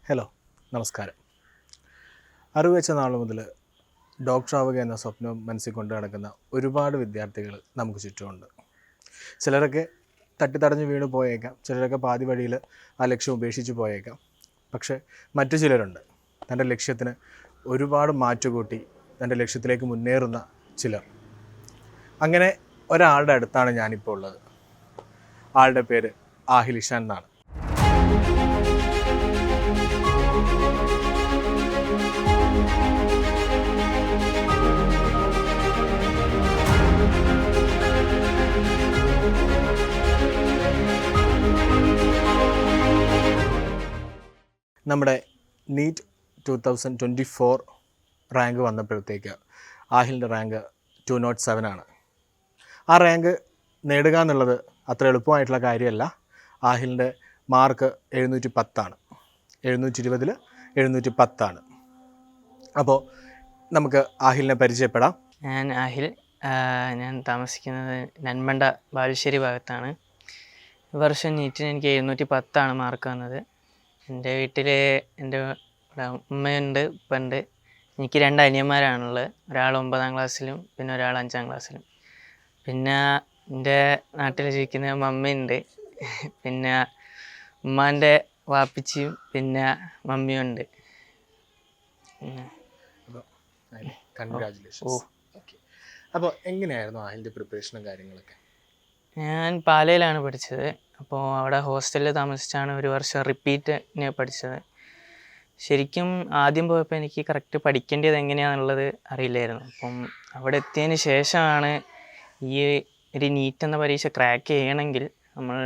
Hello, നമസ്കാരം. അറിവ് വെച്ച നാൾ മുതൽ ഡോക്ടറാവുക എന്ന സ്വപ്നം മനസ്സിൽ കൊണ്ട് നടക്കുന്ന ഒരുപാട് വിദ്യാർത്ഥികൾ നമുക്ക് ചുറ്റുമുണ്ട്. ചിലരൊക്കെ തട്ടിത്തടഞ്ഞ് വീണ് പോയേക്കാം, ചിലരൊക്കെ പാതി വഴിയിൽ ആ ലക്ഷ്യം ഉപേക്ഷിച്ച് പോയേക്കാം. പക്ഷേ മറ്റു ചിലരുണ്ട്, തൻ്റെ ലക്ഷ്യത്തിന് ഒരുപാട് മാറ്റുകൂട്ടി തൻ്റെ ലക്ഷ്യത്തിലേക്ക് മുന്നേറുന്ന ചിലർ. അങ്ങനെ ഒരാളുടെ അടുത്താണ് ഞാനിപ്പോൾ ഉള്ളത്. ആളുടെ പേര് ആഹിൽ ഇഷാൻ എന്നാണ്. നമ്മുടെ നീറ്റ് 2024 റാങ്ക് വന്നപ്പോഴത്തേക്ക് ആഹിലിൻ്റെ റാങ്ക് 207 ആണ്. ആ റാങ്ക് നേടുക എന്നുള്ളത് അത്ര എളുപ്പമായിട്ടുള്ള കാര്യമല്ല. ആഹിലിൻ്റെ മാർക്ക് 710 ആണ്. 720-ൽ 710 ആണ്. അപ്പോൾ നമുക്ക് ആഹിലിനെ പരിചയപ്പെടാം. ഞാൻ ആഹിൽ. ഞാൻ താമസിക്കുന്നത് നന്മണ്ട ബാലുശ്ശേരി ഭാഗത്താണ്. ഈ വർഷം നീറ്റിന് എനിക്ക് 710 മാർക്ക് വന്നത്. എൻ്റെ വീട്ടിൽ എൻ്റെ ഉമ്മയുണ്ട്, ഉപ്പുണ്ട്. എനിക്ക് 2 അനിയന്മാരാണുള്ളത്. ഒരാൾ 9ാം ക്ലാസ്സിലും പിന്നെ ഒരാൾ 5ാം ക്ലാസ്സിലും. പിന്നെ എൻ്റെ നാട്ടിൽ ജീവിക്കുന്ന മമ്മിയുണ്ട്, പിന്നെ ഉമ്മാൻ്റെ വാപ്പിച്ചിയും പിന്നെ മമ്മിയും ഉണ്ട്. കൺഗ്രാജുലേഷൻസ്. അപ്പോൾ എങ്ങനെയായിരുന്നു ആഹിലിൻ്റെ പ്രിപ്പറേഷനും കാര്യങ്ങളൊക്കെ? ഞാൻ പാലയിലാണ് പഠിച്ചത്. അപ്പോൾ അവിടെ ഹോസ്റ്റലിൽ താമസിച്ചാണ് 1 വർഷം റിപ്പീറ്റിന് പഠിച്ചത്. ശരിക്കും ആദ്യം പോയപ്പോൾ എനിക്ക് കറക്റ്റ് പഠിക്കേണ്ടത് എങ്ങനെയാണെന്നുള്ളത് അറിയില്ലായിരുന്നു. അപ്പം അവിടെ എത്തിയതിന് ശേഷമാണ് ഈ ഒരു നീറ്റ് എന്ന പരീക്ഷ ക്രാക്ക് ചെയ്യണമെങ്കിൽ നമ്മൾ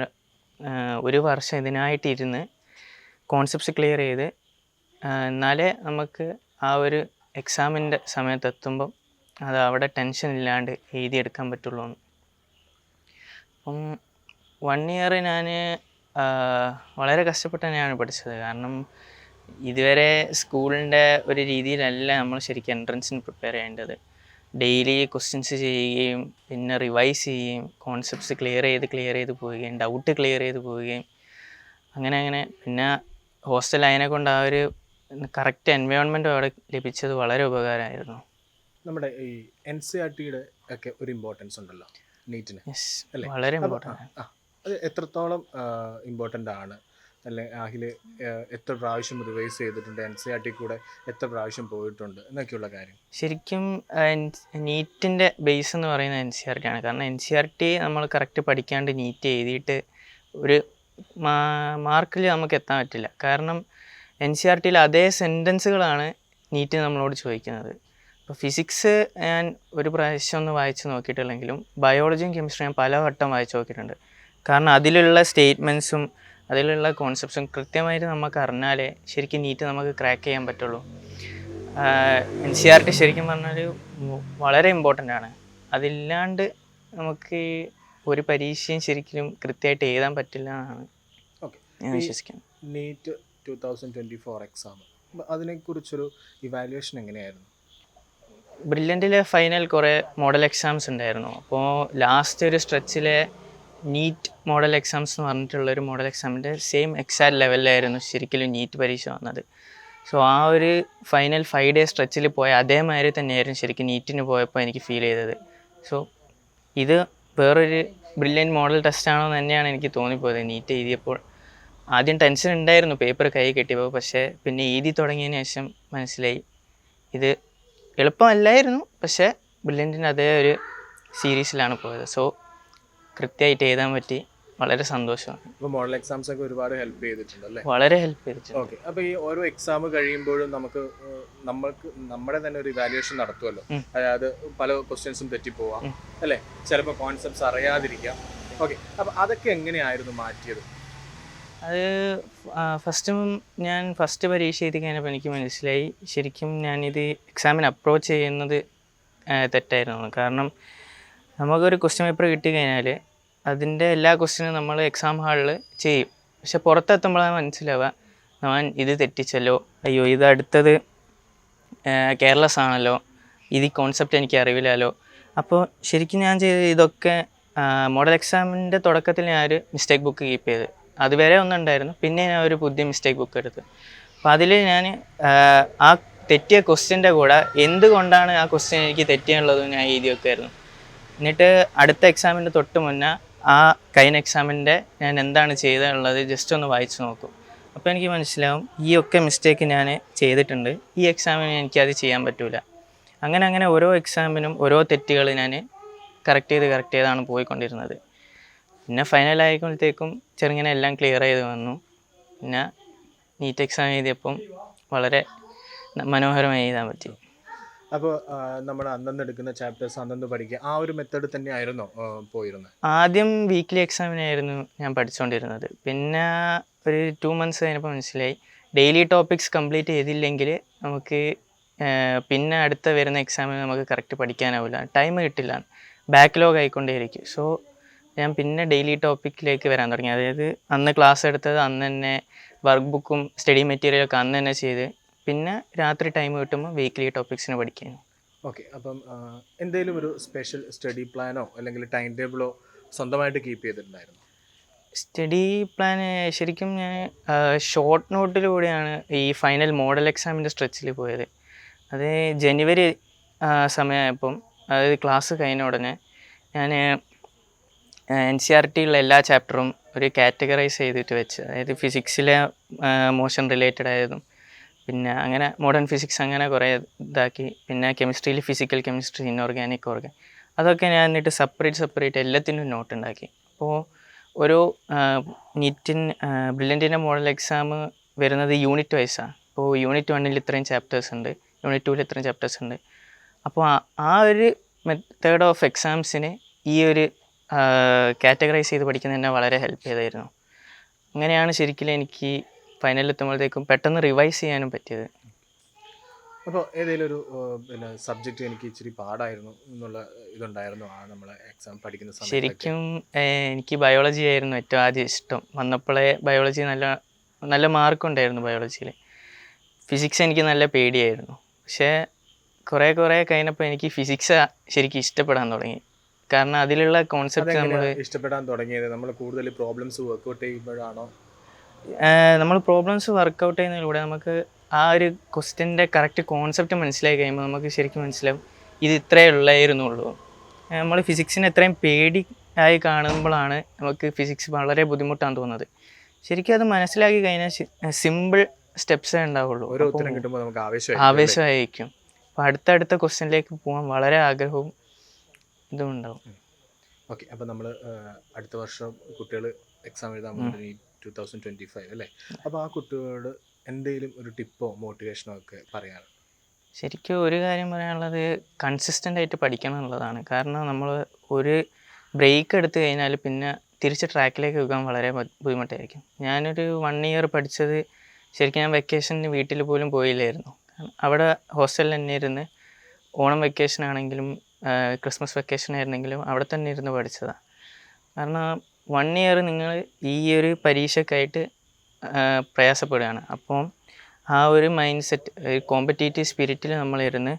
1 വർഷം ഇതിനായിട്ടിരുന്ന് കോൺസെപ്റ്റ്സ് ക്ലിയർ ചെയ്ത് എന്നാലേ നമുക്ക് ആ ഒരു എക്സാമിൻ്റെ സമയത്തെത്തുമ്പം അത് അവിടെ ടെൻഷൻ ഇല്ലാണ്ട് എഴുതിയെടുക്കാൻ പറ്റുള്ളൂ. അപ്പം 1 ഇയർ ഞാൻ വളരെ കഷ്ടപ്പെട്ട് തന്നെയാണ് പഠിച്ചത്. കാരണം ഇതുവരെ സ്കൂളിൻ്റെ ഒരു രീതിയിലല്ല നമ്മൾ ശരിക്കും എൻട്രൻസിന് പ്രിപ്പയർ ചെയ്യേണ്ടത്. ഡെയിലി ക്വസ്റ്റ്യൻസ് ചെയ്യുകയും പിന്നെ റിവൈസ് ചെയ്യുകയും കോൺസെപ്റ്റ്സ് ക്ലിയർ ചെയ്ത് പോവുകയും ഡൗട്ട് ക്ലിയർ ചെയ്ത് പോവുകയും അങ്ങനെ പിന്നെ ഹോസ്റ്റൽ അതിനെ കൊണ്ട് ആ ഒരു കറക്റ്റ് എൻവയോൺമെൻറ്റും അവിടെ ലഭിച്ചത് വളരെ ഉപകാരമായിരുന്നു. നമ്മുടെ ഈ NCERT-യുടെ ഒക്കെ ഒരു ഇമ്പോർട്ടൻസ് ഉണ്ടല്ലോ നീറ്റിന്, അല്ലേ? വളരെ ഇമ്പോർട്ടൻ്റ്. അത് എത്രത്തോളം ഇമ്പോർട്ടൻ്റ് ആണ്? അല്ലെ ആഹിൽ എത്ര പ്രാവശ്യം റിവൈസ് ചെയ്തിട്ടുണ്ട്, NCERT കൂടെ എത്ര പ്രാവശ്യം പോയിട്ടുണ്ട് എന്നൊക്കെയുള്ള കാര്യം? ശരിക്കും നീറ്റിൻ്റെ ബേസ് എന്ന് പറയുന്നത് NCERT ആണ്. കാരണം NCERT നമ്മൾ കറക്റ്റ് പഠിക്കാണ്ട് നീറ്റ് എഴുതിയിട്ട് ഒരു മാർക്കിൽ നമുക്ക് എത്താൻ പറ്റില്ല. കാരണം NCERT-യിൽ അതേ സെൻറ്റൻസുകളാണ് നീറ്റ് നമ്മളോട് ചോദിക്കുന്നത്. ഇപ്പോൾ ഫിസിക്സ് ഞാൻ 1 പ്രാവശ്യം ഒന്ന് വായിച്ച് നോക്കിയിട്ടുള്ളെങ്കിലും ബയോളജിയും കെമിസ്ട്രി ഞാൻ പലവട്ടം വായിച്ച് നോക്കിയിട്ടുണ്ട്. കാരണം അതിലുള്ള സ്റ്റേറ്റ്മെൻറ്റ്സും അതിലുള്ള കോൺസെപ്റ്റ്സും കൃത്യമായിട്ട് നമുക്ക് അറിഞ്ഞാലേ ശരിക്കും നീറ്റ് നമുക്ക് ക്രാക്ക് ചെയ്യാൻ പറ്റുള്ളൂ. NCERT ശരിക്കും പറഞ്ഞാൽ വളരെ ഇമ്പോർട്ടൻ്റ് ആണ്. അതില്ലാണ്ട് നമുക്ക് ഒരു പരീക്ഷയും ശരിക്കും കൃത്യമായിട്ട് എഴുതാൻ പറ്റില്ല എന്നാണ് ഞാൻ വിശ്വസിക്കുന്നത്. നീറ്റ് 2024 എക്സാം, അതിനെക്കുറിച്ചൊരു ഇവാലുവേഷൻ എങ്ങനെയായിരുന്നു? ബ്രില്യൻറ്റിലെ ഫൈനൽ കുറേ മോഡൽ എക്സാംസ് ഉണ്ടായിരുന്നു. അപ്പോൾ ലാസ്റ്റ് ഒരു സ്ട്രെച്ചിലെ നീറ്റ് മോഡൽ എക്സാംസ് എന്ന് പറഞ്ഞിട്ടുള്ളൊരു മോഡൽ എക്സാമിൻ്റെ സെയിം എക്സാക്ട് ലെവലിലായിരുന്നു ശരിക്കും നീറ്റ് പരീക്ഷ വന്നത്. സോ ആ ഒരു ഫൈനൽ 5 ഡേ സ്ട്രെച്ചിൽ പോയ അതേമാതിരി തന്നെയായിരുന്നു ശരിക്കും നീറ്റിന് പോയപ്പോൾ എനിക്ക് ഫീൽ ചെയ്തത്. സോ ഇത് വേറൊരു ബ്രില്യൻറ്റ് മോഡൽ ടെസ്റ്റാണോ എന്ന് തന്നെയാണ് എനിക്ക് തോന്നിപ്പോയത്. നീറ്റ് എഴുതിയപ്പോൾ ആദ്യം ടെൻഷൻ ഉണ്ടായിരുന്നു പേപ്പർ കൈ കിട്ടിയപ്പോൾ. പക്ഷേ പിന്നെ എഴുതി തുടങ്ങിയതിന് ശേഷം മനസ്സിലായി ഇത് എളുപ്പമല്ലായിരുന്നു, പക്ഷേ ബ്രില്യൻറ്റിൻ്റെ അതേ ഒരു സീരീസിലാണ് പോയത്. സോ കൃത്യമായിട്ട് എഴുതാൻ പറ്റി, വളരെ സന്തോഷമാണ്. ഇപ്പോൾ മോഡൽ എക്സാംസ് ഒക്കെ ഒരുപാട് ഹെൽപ്പ് ചെയ്തിട്ടുണ്ട് അല്ലേ? വളരെ ഹെൽപ്പ് ചെയ്തിട്ടുണ്ട്. ഓക്കെ. അപ്പോൾ ഈ ഓരോ എക്സാം കഴിയുമ്പോഴും നമ്മുടെ തന്നെ ഒരു ഇവാലുവേഷൻ നടത്തുമല്ലോ. അതായത് പല ക്വസ്റ്റ്യൻസും തെറ്റിപ്പോവാം അല്ലേ, ചിലപ്പോൾ കോൺസെപ്റ്റ്സ് അറിയാതിരിക്കാം. ഓക്കെ. അപ്പോൾ അതൊക്കെ എങ്ങനെയായിരുന്നു മാറ്റിയത്? അത് ഫസ്റ്റ് പരീക്ഷ എഴുതി കഴിഞ്ഞപ്പോൾ എനിക്ക് മനസ്സിലായി ശരിക്കും ഞാനിത് എക്സാമിന് അപ്രോച്ച് ചെയ്യുന്നത് തെറ്റായിരുന്നു. കാരണം നമുക്കൊരു ക്വസ്റ്റ്യൻ പേപ്പർ കിട്ടിക്കഴിഞ്ഞാൽ അതിൻ്റെ എല്ലാ ക്വസ്റ്റ്യനും നമ്മൾ എക്സാം ഹാളിൽ ചെയ്യും. പക്ഷെ പുറത്തെത്തുമ്പോഴാണ് മനസ്സിലാവുക ഞാൻ ഇത് തെറ്റിച്ചല്ലോ, അയ്യോ ഇത് അടുത്തത് കെയർലെസ് ആണല്ലോ, ഇത് ഈ കോൺസെപ്റ്റ് എനിക്ക് അറിയില്ലല്ലോ. അപ്പോൾ ശരിക്കും ഞാൻ ചെയ്ത് ഇതൊക്കെ മോഡൽ എക്സാമിൻ്റെ തുടക്കത്തിൽ ഞാനൊരു മിസ്റ്റേക്ക് ബുക്ക് കീപ്പ് ചെയ്ത്, അതുവരെ ഒന്നുണ്ടായിരുന്നു. പിന്നെ ഞാൻ ഒരു പുതിയ മിസ്റ്റേക്ക് ബുക്ക് എടുത്ത് അപ്പോൾ അതിൽ ഞാൻ ആ തെറ്റിയ ക്വസ്റ്റ്യൻ്റെ കൂടെ എന്തുകൊണ്ടാണ് ആ ക്വസ്റ്റ്യൻ എനിക്ക് തെറ്റിയുള്ളതും ഞാൻ എഴുതി വെക്കുമായിരുന്നു. എന്നിട്ട് അടുത്ത എക്സാമിൻ്റെ തൊട്ട് മുന്നേ ആ കഴിഞ്ഞ എക്സാമിൻ്റെ ഞാൻ എന്താണ് ചെയ്തിട്ടുള്ളത് ജസ്റ്റ് ഒന്ന് വായിച്ച് നോക്കും. അപ്പോൾ എനിക്ക് മനസ്സിലാവും ഈ ഒക്കെ മിസ്റ്റേക്ക് ഞാൻ ചെയ്തിട്ടുണ്ട്, ഈ എക്സാമിന് എനിക്കത് ചെയ്യാൻ പറ്റില്ല. അങ്ങനെ ഓരോ എക്സാമിനും ഓരോ തെറ്റുകൾ ഞാൻ കറക്റ്റ് ചെയ്താണ് പോയിക്കൊണ്ടിരുന്നത്. പിന്നെ ഫൈനലായപ്പോഴത്തേക്കും ചെറുങ്ങനെ എല്ലാം ക്ലിയർ ചെയ്ത് വന്നു. പിന്നെ നീറ്റ് എക്സാം എഴുതിയപ്പം വളരെ മനോഹരമായി എഴുതാൻ പറ്റി. അപ്പോൾ നമ്മൾ അന്നന്ന് എടുക്കുന്ന ചാപ്റ്റേഴ്സ് അന്നന്ന് പഠിക്കുക, ആ ഒരു മെത്തേഡ് തന്നെയായിരുന്നോ പോയിരുന്നത്? ആദ്യം വീക്ക്ലി എക്സാമിനായിരുന്നു ഞാൻ പഠിച്ചുകൊണ്ടിരുന്നത്. പിന്നെ ഒരു 2 months കഴിഞ്ഞപ്പോൾ മനസ്സിലായി ഡെയിലി ടോപ്പിക്സ് കംപ്ലീറ്റ് ചെയ്തില്ലെങ്കിൽ നമുക്ക് പിന്നെ അടുത്ത വരുന്ന എക്സാമിന് നമുക്ക് കറക്റ്റ് പഠിക്കാനാവില്ല, ടൈം കിട്ടില്ല, ബാക്ക്ലോഗ് ആയിക്കൊണ്ടേയിരിക്കും. സോ ഞാൻ പിന്നെ ഡെയിലി ടോപ്പിക്കിലേക്ക് വരാൻ തുടങ്ങി. അതായത് അന്ന് ക്ലാസ് എടുത്തത് അന്ന് തന്നെ, വർക്ക് ബുക്കും സ്റ്റഡി മെറ്റീരിയലൊക്കെ അന്ന് തന്നെ ചെയ്ത്, പിന്നെ രാത്രി ടൈം കിട്ടുമ്പോൾ വീക്ക്ലി ടോപ്പിക്സിന് പഠിക്കാൻ. ഓക്കെ. അപ്പം എന്തെങ്കിലും ഒരു സ്പെഷ്യൽ സ്റ്റഡി പ്ലാനോ അല്ലെങ്കിൽ ടൈം ടേബിളോ സ്വന്തമായിട്ട് കീപ്പ് ചെയ്തിട്ടുണ്ടായിരുന്നു? സ്റ്റഡി പ്ലാൻ ശരിക്കും ഞാൻ ഷോർട്ട് നോട്ടിലൂടെയാണ് ഈ ഫൈനൽ മോഡൽ എക്സാമിൻ്റെ സ്ട്രെച്ചിൽ പോയത്. അത് ജനുവരി സമയമായപ്പം, അതായത് ക്ലാസ് കഴിഞ്ഞ ഉടനെ ഞാൻ NCERT-യുള്ള എല്ലാ ചാപ്റ്ററും ഒരു കാറ്റഗറൈസ് ചെയ്തിട്ട് വെച്ച്, അതായത് ഫിസിക്സിലെ മോഷൻ റിലേറ്റഡ് ആയതും, പിന്നെ അങ്ങനെ മോഡേൺ ഫിസിക്സ് അങ്ങനെ കുറേ ഇതാക്കി. പിന്നെ കെമിസ്ട്രിയിൽ ഫിസിക്കൽ കെമിസ്ട്രി, ഇൻഓർഗാനിക്, അതൊക്കെ ഞാൻ എന്നിട്ട് സെപ്പറേറ്റ് എല്ലാത്തിനും നോട്ട് ഉണ്ടാക്കി. അപ്പോൾ ഓരോ ബ്രില്യൻറ്റിൻ്റെ മോഡൽ എക്സാം വരുന്നത് യൂണിറ്റ് വൈസാണ്. ഇപ്പോൾ യൂണിറ്റ് 1 ഇത്രയും ചാപ്റ്റേഴ്സ് ഉണ്ട്, യൂണിറ്റ് 2 ഇത്രയും ചാപ്റ്റേഴ്സ് ഉണ്ട്. അപ്പോൾ ആ ഒരു മെത്തേഡ് ഓഫ് എക്സാംസിന് ഈ ഒരു കാറ്റഗറൈസ് ചെയ്ത് പഠിക്കുന്നത് എന്നെ വളരെ ഹെൽപ്പ് ചെയ്തായിരുന്നു. അങ്ങനെയാണ് ശരിക്കും എനിക്ക് ഫൈനലിൽ എത്തുമ്പോഴത്തേക്കും പെട്ടെന്ന് റിവൈസ് ചെയ്യാനും പറ്റിയത്. അപ്പോൾ ഏതെങ്കിലും ഒരു പിന്നെ സബ്ജക്റ്റ് എനിക്ക് ഇച്ചിരി പാടായിരുന്നു എന്നുള്ള ഇതുണ്ടായിരുന്നു നമ്മളെ എക്സാം പഠിക്കുന്ന സമയത്ത്? ശരിക്കും എനിക്ക് ബയോളജി ആയിരുന്നു ഏറ്റവും ആദ്യം ഇഷ്ടം. വന്നപ്പോഴേ ബയോളജി നല്ല മാർക്കുണ്ടായിരുന്നു ബയോളജിയിൽ. ഫിസിക്സ് എനിക്ക് നല്ല പേടിയായിരുന്നു. പക്ഷേ കുറേ കഴിഞ്ഞപ്പോൾ എനിക്ക് ഫിസിക്സ് ശരിക്കും ഇഷ്ടപ്പെടാൻ തുടങ്ങി. കാരണം അതിലുള്ള കോൺസെപ്റ്റ് ഇഷ്ടപ്പെടാൻ തുടങ്ങിയത് നമ്മൾ കൂടുതൽ പ്രോബ്ലംസ് വർക്കൗട്ട് ചെയ്യുമ്പോഴാണോ? നമ്മൾ പ്രോബ്ലംസ് വർക്കൗട്ട് ചെയ്യുന്നതിലൂടെ നമുക്ക് ആ ഒരു ക്വസ്റ്റ്യൻ്റെ കറക്റ്റ് കോൺസെപ്റ്റ് മനസ്സിലാക്കി കഴിയുമ്പോൾ നമുക്ക് ശരിക്കും മനസ്സിലാവും ഇത് ഇത്രയേ ഉള്ളായിരുന്നുള്ളൂ. നമ്മൾ ഫിസിക്സിന് എത്രയും പേടി ആയി കാണുമ്പോഴാണ് നമുക്ക് ഫിസിക്സ് വളരെ ബുദ്ധിമുട്ടാണ് തോന്നുന്നത്. ശരിക്കും അത് മനസ്സിലാക്കി കഴിഞ്ഞാൽ സിമ്പിൾ സ്റ്റെപ്സേ ഉണ്ടാവുള്ളൂ. ഓരോ ഉത്തരം കിട്ടുമ്പോൾ നമുക്ക് ആവേശമായിരിക്കും. അപ്പോൾ അടുത്ത ക്വസ്റ്റ്യനിലേക്ക് പോകാൻ വളരെ ആഗ്രഹവും ഇതും ഉണ്ടാവും. ഓക്കെ. അപ്പോൾ നമ്മൾ അടുത്ത വർഷം കുട്ടികൾ എക്സാം എഴുതാൻ പോകുന്നത് 2025 അല്ലേ? അപ്പോൾ ആ കുട്ടികളോട് എന്തെങ്കിലും ഒരു ടിപ്പോ മോട്ടിവേഷനോ ഒക്കെ പറയാറ്? ശരിക്കും ഒരു കാര്യം പറയാനുള്ളത് കൺസിസ്റ്റൻ്റ് ആയിട്ട് പഠിക്കണം എന്നുള്ളതാണ്. കാരണം നമ്മൾ ഒരു ബ്രേക്ക് എടുത്തു കഴിഞ്ഞാൽ പിന്നെ തിരിച്ച് ട്രാക്കിലേക്ക് വെക്കാൻ വളരെ ബുദ്ധിമുട്ടായിരിക്കും. ഞാനൊരു 1 year പഠിച്ചത് ശരിക്കും ഞാൻ വെക്കേഷന് വീട്ടിൽ പോലും പോയില്ലായിരുന്നു. അവിടെ ഹോസ്റ്റലിൽ തന്നെ ഇരുന്ന് ഓണം വെക്കേഷൻ ആണെങ്കിലും ക്രിസ്മസ് വെക്കേഷൻ ആയിരുന്നെങ്കിലും അവിടെ തന്നെ ഇരുന്ന് പഠിച്ചതാണ്. കാരണം 1 year നിങ്ങൾ ഈ ഒരു പരീക്ഷയ്ക്കായിട്ട് പ്രയാസപ്പെടുകയാണ്. അപ്പോൾ ആ ഒരു മൈൻഡ് സെറ്റ്, കോമ്പറ്റേറ്റീവ് സ്പിരിറ്റിൽ നമ്മളിരുന്ന്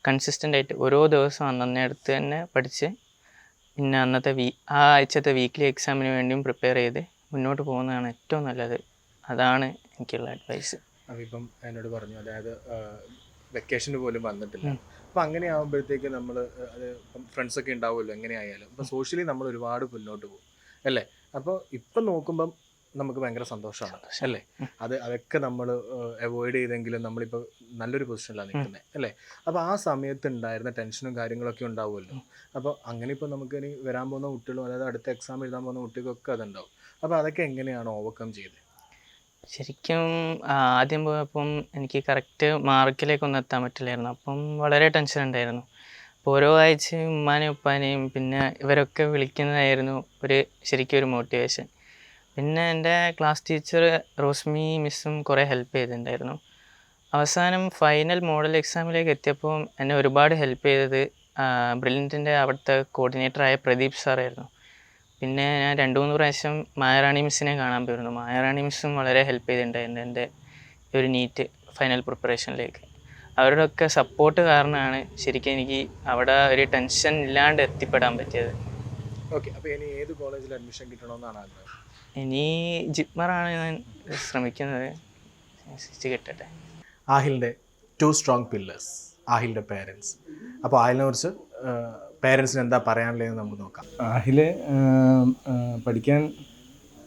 കൺസിസ്റ്റൻ്റ് ആയിട്ട് ഓരോ ദിവസവും അന്നടുത്ത് തന്നെ പഠിച്ച് പിന്നെ ആ ആഴ്ചത്തെ വീക്ക്ലി എക്സാമിന് വേണ്ടിയും പ്രിപ്പയർ ചെയ്ത് മുന്നോട്ട് പോകുന്നതാണ് ഏറ്റവും നല്ലത്. അതാണ് എനിക്കുള്ള അഡ്വൈസ്. അപ്പോൾ ഇപ്പം എന്നോട് പറഞ്ഞു, അതായത് വെക്കേഷന് പോലും വന്നിട്ടില്ല. അപ്പം അങ്ങനെ ആകുമ്പോഴത്തേക്ക് നമ്മൾ അത് ഇപ്പം ഫ്രണ്ട്സൊക്കെ ഉണ്ടാവുമല്ലോ എങ്ങനെയായാലും. അപ്പം സോഷ്യലി നമ്മൾ ഒരുപാട് മുന്നോട്ട് പോകും അല്ലേ? അപ്പോൾ ഇപ്പം നോക്കുമ്പം നമുക്ക് ഭയങ്കര സന്തോഷമാണ് അല്ലേ? അതൊക്കെ നമ്മൾ അവോയ്ഡ് ചെയ്തെങ്കിലും നമ്മളിപ്പോൾ നല്ലൊരു പൊസിഷനിലാണ് നിൽക്കുന്നത് അല്ലേ? അപ്പോൾ ആ സമയത്ത് ഉണ്ടായിരുന്ന ടെൻഷനും കാര്യങ്ങളൊക്കെ ഉണ്ടാവുമല്ലോ. അപ്പോൾ അങ്ങനെ ഇപ്പോൾ നമുക്ക് ഇനി വരാൻ പോകുന്ന കുട്ടികളും, അതായത് അടുത്ത എക്സാം എഴുതാൻ പോകുന്ന കുട്ടികൾക്കൊക്കെ അതുണ്ടാവും. അപ്പോൾ അതൊക്കെ എങ്ങനെയാണ് ഓവർകം ചെയ്തത്? ശരിക്കും ആദ്യം പോയപ്പം എനിക്ക് കറക്റ്റ് മാർക്കിലേക്കൊന്നും എത്താൻ പറ്റില്ലായിരുന്നു. അപ്പം വളരെ ടെൻഷൻ ഉണ്ടായിരുന്നു. അപ്പോൾ ഓരോ ആഴ്ചയും ഉമ്മാനെയും ഉപ്പാനെയും പിന്നെ ഇവരൊക്കെ വിളിക്കുന്നതായിരുന്നു ശരിക്കും ഒരു മോട്ടിവേഷൻ. പിന്നെ എൻ്റെ ക്ലാസ് ടീച്ചർ റോസ്മി മിസ്സും കുറേ ഹെൽപ്പ് ചെയ്തിട്ടുണ്ടായിരുന്നു. അവസാനം ഫൈനൽ മോഡൽ എക്സാമിലേക്ക് എത്തിയപ്പോൾ എന്നെ ഒരുപാട് ഹെൽപ്പ് ചെയ്തത് ബ്രില്യൻറ്റിൻ്റെ അവിടുത്തെ കോർഡിനേറ്ററായ പ്രദീപ് സാറായിരുന്നു. പിന്നെ ഞാൻ 2-3 പ്രാവശ്യം മായറാണി മിസ്സിനെ കാണാൻ പോയിരുന്നു. മായറാണി മിസ്സും വളരെ ഹെൽപ്പ് ചെയ്തിട്ടുണ്ടായിരുന്നു എൻ്റെ ഒരു നീറ്റ് ഫൈനൽ പ്രിപ്പറേഷനിലേക്ക്. അവരുടെയൊക്കെ സപ്പോർട്ട് കാരണമാണ് ശരിക്കും എനിക്ക് അവിടെ ഒരു ടെൻഷൻ ഇല്ലാണ്ട് എത്തിപ്പെടാൻ പറ്റിയത്. ഓക്കെ. അപ്പോൾ ഇനി ഏത് കോളേജിൽ അഡ്മിഷൻ കിട്ടണമെന്നാണ് ആഗ്രഹം? ഇനി ജിപ്മറാണ് ഞാൻ ശ്രമിക്കുന്നത്. അതിനനുസരിച്ച് കിട്ടട്ടെ. ആഹിലിൻ്റെ 2 സ്ട്രോങ് പില്ലേഴ്സ്, ആഹിലിൻ്റെ പേരൻസ്. അപ്പോൾ ആഹിലിനെ കുറിച്ച് പേരൻസിന് എന്താ പറയാനുള്ളതെന്ന് നമുക്ക് നോക്കാം. ആഹിൽ പഠിക്കാൻ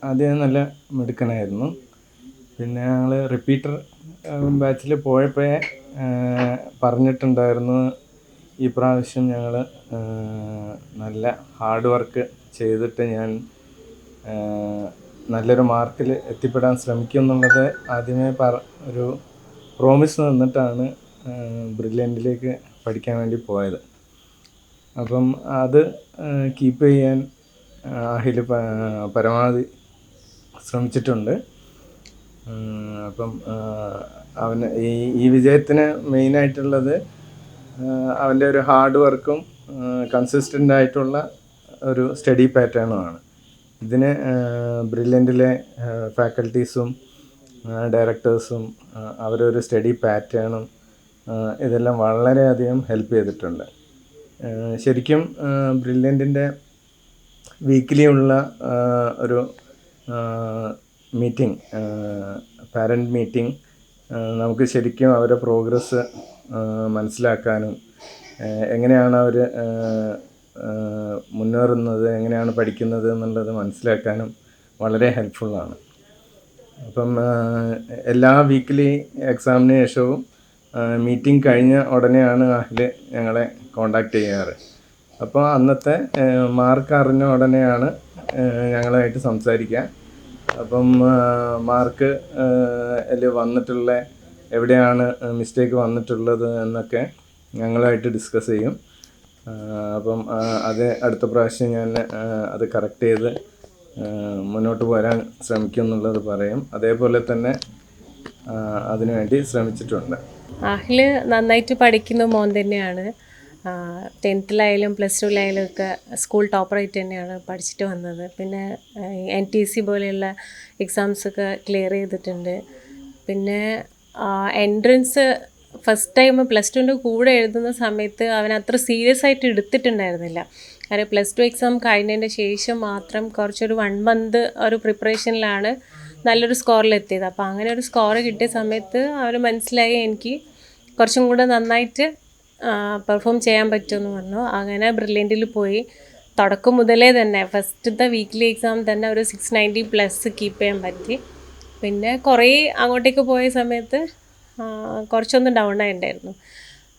ആദ്യം നല്ല മിടുക്കനായിരുന്നു. പിന്നെ ഞങ്ങൾ റിപ്പീറ്റർ ബാച്ചിൽ പോയപ്പോഴേ പറഞ്ഞിട്ടുണ്ടായിരുന്നു ഈ പ്രാവശ്യം ഞങ്ങൾ നല്ല ഹാർഡ് വർക്ക് ചെയ്തിട്ട് ഞാൻ നല്ലൊരു മാർക്കിൽ എത്തിപ്പെടാൻ ശ്രമിക്കും എന്നുള്ളത് ആദ്യമേ ഒരു പ്രോമിസ് തന്നിട്ടാണ് ബ്രില്യൻറ്റിലേക്ക് പഠിക്കാൻ വേണ്ടി പോയത്. അപ്പം അത് കീപ്പ് ചെയ്യാൻ ആഹിൽ പരമാവധി ശ്രമിച്ചിട്ടുണ്ട്. അപ്പം അവന് ഈ വിജയത്തിന് മെയിനായിട്ടുള്ളത് അവൻ്റെ ഒരു ഹാർഡ് വർക്കും കൺസിസ്റ്റൻ്റ് ആയിട്ടുള്ള ഒരു സ്റ്റഡി പാറ്റേണുമാണ്. ഇതിന് ബ്രില്യൻറ്റിലെ ഫാക്കൽറ്റീസും ഡയറക്ടേഴ്സും അവരൊരു സ്റ്റഡി പാറ്റേണും ഇതെല്ലാം വളരെയധികം ഹെൽപ്പ് ചെയ്തിട്ടുണ്ട്. ശരിക്കും ബ്രില്യൻറ്റിൻ്റെ വീക്കിലി ഉള്ള ഒരു മീറ്റിംഗ്, പാരൻറ്റ് മീറ്റിംഗ്, നമുക്ക് ശരിക്കും അവരുടെ പ്രോഗ്രസ് മനസ്സിലാക്കാനും എങ്ങനെയാണ് അവർ മുന്നേറുന്നത്, എങ്ങനെയാണ് പഠിക്കുന്നത് എന്നുള്ളത് മനസ്സിലാക്കാനും വളരെ ഹെൽപ്ഫുള്ളാണ്. അപ്പം എല്ലാ വീക്കിലി എക്സാമിന് ശേഷവും മീറ്റിംഗ് കഴിഞ്ഞ ഉടനെയാണ് ആഹിൽ ഞങ്ങളെ കോണ്ടാക്ട് ചെയ്യാറ്. അപ്പോൾ അന്നത്തെ മാർക്ക് അറിഞ്ഞ ഉടനെയാണ് ഞങ്ങളുമായിട്ട് സംസാരിക്കുക. അപ്പം മാർക്ക് വന്നിട്ടുള്ള എവിടെയാണ് മിസ്റ്റേക്ക് വന്നിട്ടുള്ളത് എന്നൊക്കെ ഞങ്ങളുമായിട്ട് ഡിസ്കസ് ചെയ്യും. അപ്പം അത് അടുത്ത പ്രാവശ്യം ഞാൻ അത് കറക്റ്റ് ചെയ്ത് മുന്നോട്ട് പോരാൻ ശ്രമിക്കും എന്നുള്ളത് പറയും. അതേപോലെ തന്നെ അതിനുവേണ്ടി ശ്രമിച്ചിട്ടുണ്ട്. ആഹിൽ നന്നായിട്ട് പഠിക്കുന്ന മോൻ തന്നെയാണ്. 10th പ്ലസ് 2 ഒക്കെ സ്കൂൾ ടോപ്പറായിട്ട് തന്നെയാണ് പഠിച്ചിട്ട് വന്നത്. പിന്നെ NTC പോലെയുള്ള എക്സാംസൊക്കെ ക്ലിയർ ചെയ്തിട്ടുണ്ട്. പിന്നെ എൻട്രൻസ് ഫസ്റ്റ് ടൈം പ്ലസ് 2ൻ്റെ കൂടെ എഴുതുന്ന സമയത്ത് അവൻ അത്ര സീരിയസ് ആയിട്ട് എടുത്തിട്ടുണ്ടായിരുന്നില്ല. കാരണം പ്ലസ് 2 എക്സാം കഴിഞ്ഞതിൻ്റെ ശേഷം മാത്രം കുറച്ചൊരു 1 month ഒരു പ്രിപ്പറേഷനിലാണ് നല്ലൊരു സ്കോറിലെത്തിയത്. അപ്പോൾ അങ്ങനെ ഒരു സ്കോർ കിട്ടിയ സമയത്ത് അവന് മനസ്സിലായി എനിക്ക് കുറച്ചും കൂടെ നന്നായിട്ട് പെർഫോം ചെയ്യാൻ പറ്റുമെന്ന് പറഞ്ഞു. അങ്ങനെ ബ്രില്യൻറ്റിൽ പോയി. തുടക്കം മുതലേ തന്നെ ഫസ്റ്റത്തെ വീക്ക്ലി എക്സാം തന്നെ ഒരു 690+ കീപ്പ് ചെയ്യാൻ പറ്റി. പിന്നെ കുറേ അങ്ങോട്ടേക്ക് പോയ സമയത്ത് കുറച്ചൊന്ന് ഡൗൺ ആയിട്ടുണ്ടായിരുന്നു.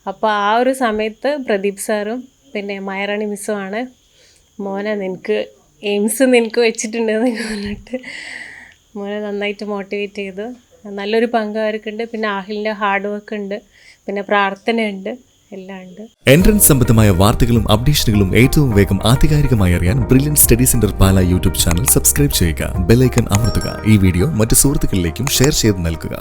അപ്പോൾ ആ ഒരു സമയത്ത് പ്രദീപ് സാറും പിന്നെ മയറാണി മിസ്സുമാണ് മോനെ നിനക്ക് എയിംസ് നിനക്ക് വെച്ചിട്ടുണ്ടെന്ന് പറഞ്ഞിട്ട് മോനെ നന്നായിട്ട് മോട്ടിവേറ്റ് ചെയ്തു. നല്ലൊരു പങ്ക് അവർക്കുണ്ട്. പിന്നെ ആഹിലിൻ്റെ ഹാർഡ് വർക്ക് ഉണ്ട്, പിന്നെ പ്രാർത്ഥനയുണ്ട്, എല്ലാം ഉണ്ട്. എൻട്രൻസ് സംബന്ധമായ വാർത്തകളും അപ്ഡേഷനുകളും ഏറ്റവും വേഗം ആധികാരികമായി അറിയാൻ ബ്രില്യൻറ്റ് സ്റ്റഡി സെന്റർ പാല യൂട്യൂബ് ചാനൽ സബ്സ്ക്രൈബ് ചെയ്യുക, ബെൽ ഐക്കൺ അമർത്തുക. ഈ വീഡിയോ മറ്റ് സുഹൃത്തുക്കളിലേക്കും ഷെയർ ചെയ്ത് നൽകുക.